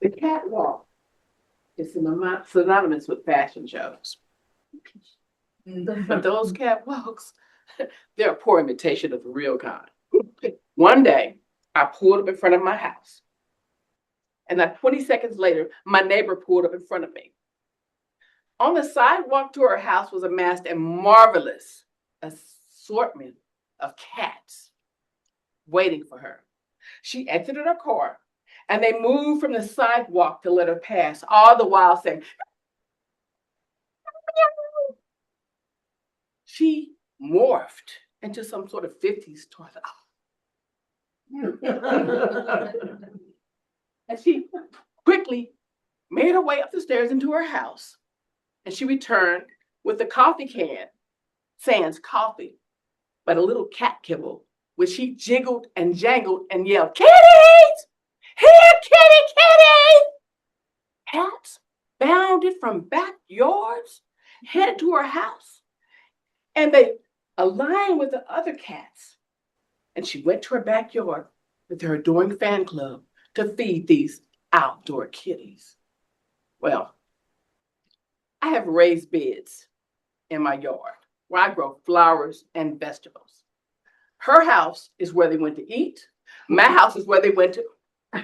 The catwalk is synonymous with fashion shows. But those catwalks, they're a poor imitation of the real kind. One day, I pulled up in front of my house, and then 20 seconds later, my neighbor pulled up in front of me. On the sidewalk to her house was amassed a marvelous assortment of cats waiting for her. She exited her car, and they moved from the sidewalk to let her pass, all the while saying, meow. She morphed into some sort of 50s toy. And she quickly made her way up the stairs into her house. And she returned with the coffee can, sans coffee, but a little cat kibble, which she jiggled and jangled and yelled, "Kitties! Here, kitty, kitty!" Cats bounded from backyards, headed to her house, and they aligned with the other cats. And she went to her backyard with her adoring fan club to feed these outdoor kitties. Well, I have raised beds in my yard where I grow flowers and vegetables. Her house is where they went to eat. My house is where they went to. So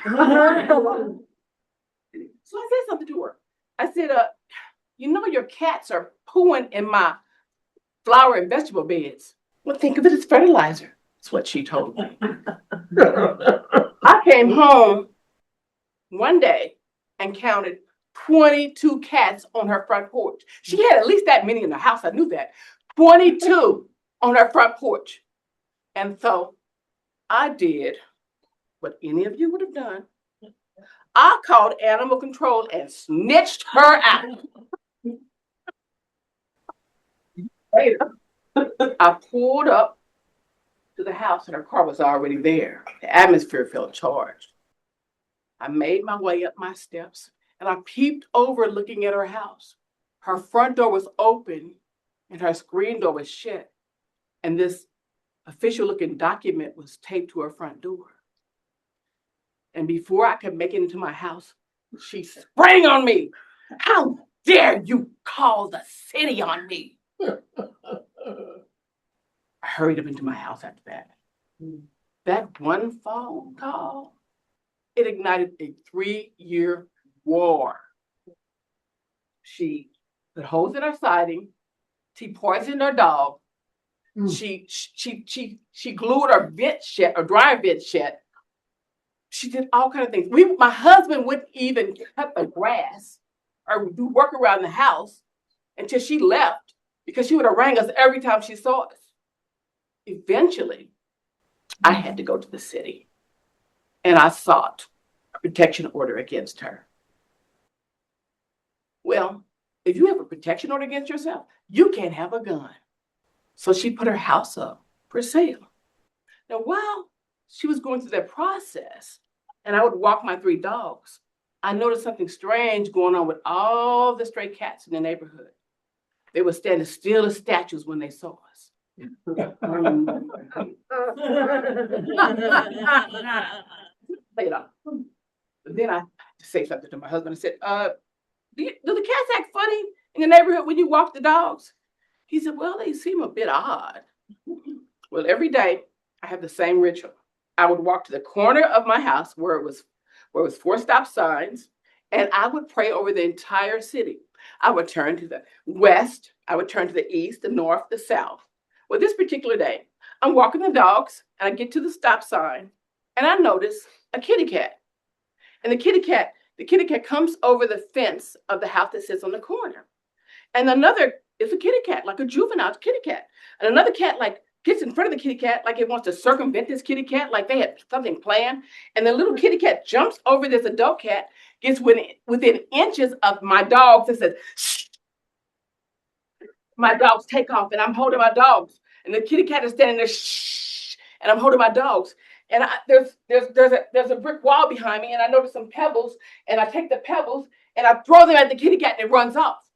I said something to her. I said, your cats are pooing in my flower and vegetable beds. Well, think of it as fertilizer. That's what she told me. I came home one day and counted 22 cats on her front porch. She had at least that many in the house. I knew that. 22 on her front porch. And so I did what any of you would have done. I called animal control and snitched her out. Later, I pulled up to the house and her car was already there. The atmosphere felt charged. I made my way up my steps and I peeped over looking at her house. Her front door was open and her screen door was shut. And this official looking document was taped to her front door. And before I could make it into my house, she sprang on me. "How dare you call the city on me?" I hurried up into my house after that. That one phone call, it ignited a 3-year war. She put holes in her siding. She poisoned her dog. She glued her vent shut, or dryer vent shut. She did all kinds of things. My husband wouldn't even cut the grass or do work around the house until she left because she would have rang us every time she saw us. Eventually, I had to go to the city and I sought a protection order against her. Well, if you have a protection order against yourself, you can't have a gun. So she put her house up for sale. Now, while she was going through that process, and I would walk my 3 dogs, I noticed something strange going on with all the stray cats in the neighborhood. They were standing still as statues when they saw us. But then I say something to my husband. I said, do the cats act funny in the neighborhood when you walk the dogs? He said, well, they seem a bit odd. Well, every day I have the same ritual. I would walk to the corner of my house where it was 4 stop signs, and I would pray over the entire city. I would turn to the west, I would turn to the east, the north, the south. Well, this particular day, I'm walking the dogs, and I get to the stop sign, and I notice a kitty cat. And the kitty cat comes over the fence of the house that sits on the corner. And another is a kitty cat, like a juvenile kitty cat. And another cat, like, gets in front of the kitty cat like it wants to circumvent this kitty cat, like they had something planned. And the little kitty cat jumps over this adult cat, gets within inches of my dogs and says, "Shh." My dogs take off and I'm holding my dogs. And the kitty cat is standing there, "Shh," and I'm holding my dogs. And there's a brick wall behind me and I notice some pebbles and I take the pebbles and I throw them at the kitty cat and it runs off.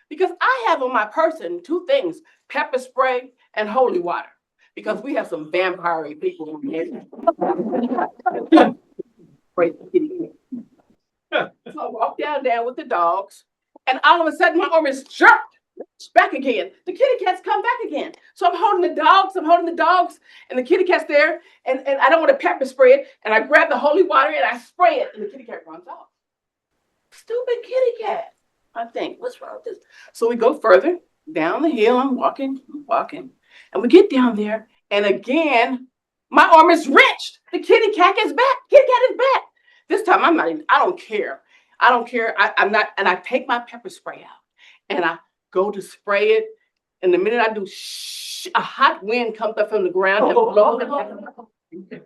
Because I have on my person 2 things, pepper spray and holy water. Because we have some vampire people in here. Praise the kitty cat. So I walked down with the dogs, and all of a sudden my arm is jerked back again. The kitty cats come back again. So I'm holding the dogs, and the kitty cat's there, and I don't want to pepper spray it, and I grab the holy water and I spray it, and the kitty cat runs off. Stupid kitty cat. I think, what's wrong with this? So we go further down the hill. I'm walking, and we get down there, and again, my arm is wrenched. The kitty cat is back. Kitty cat is back. This time I'm not even, I don't care. I'm not, and I take my pepper spray out, and I go to spray it. And the minute I do, a hot wind comes up from the ground and blows it.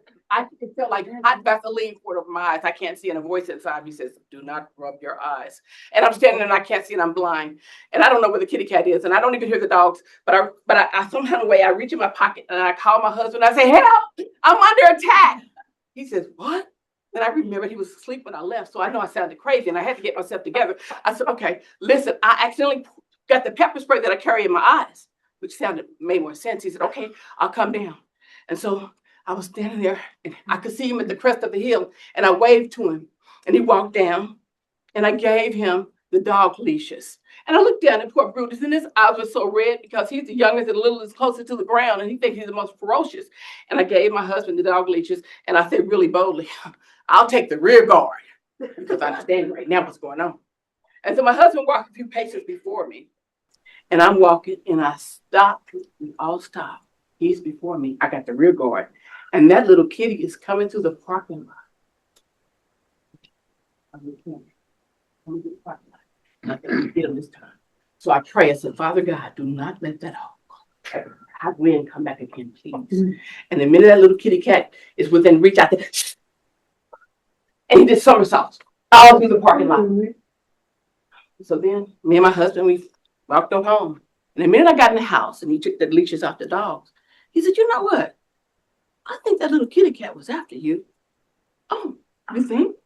It felt like hot Vaseline poured over my eyes. I can't see, and a voice inside me says, "Do not rub your eyes." And I'm standing there and I can't see, and I'm blind, and I don't know where the kitty cat is, and I don't even hear the dogs. But I somehow way I reach in my pocket and I call my husband. I say, "Help! I'm under attack." He says, "What?" Then I remembered he was asleep when I left, so I know I sounded crazy, and I had to get myself together. I said, "Okay, listen, I accidentally got the pepper spray that I carry in my eyes," which made more sense. He said, "Okay, I'll come down." And so I was standing there, and I could see him at the crest of the hill, and I waved to him, and he walked down, and I gave him the dog leashes. And I looked down at poor Brutus, and his eyes were so red because he's the youngest and the littlest closer to the ground, and he thinks he's the most ferocious. And I gave my husband the dog leashes, and I said really boldly, "I'll take the rear guard," because I understand right now what's going on. And so my husband walked a few paces before me, and I'm walking, and I stopped. We all stopped. He's before me. I got the rear guard. And that little kitty is coming through the parking lot. I'm not going to get him this time. So I pray. I said, "Father God, do not let that hot wind come back again, please." And the minute that little kitty cat is within reach, I said, "Shh." And he did somersaults all through the parking lot. So then me and my husband, we walked on home. And the minute I got in the house and he took the leashes off the dogs, he said, "You know what? I think that little kitty cat was after you." "Oh, you think?"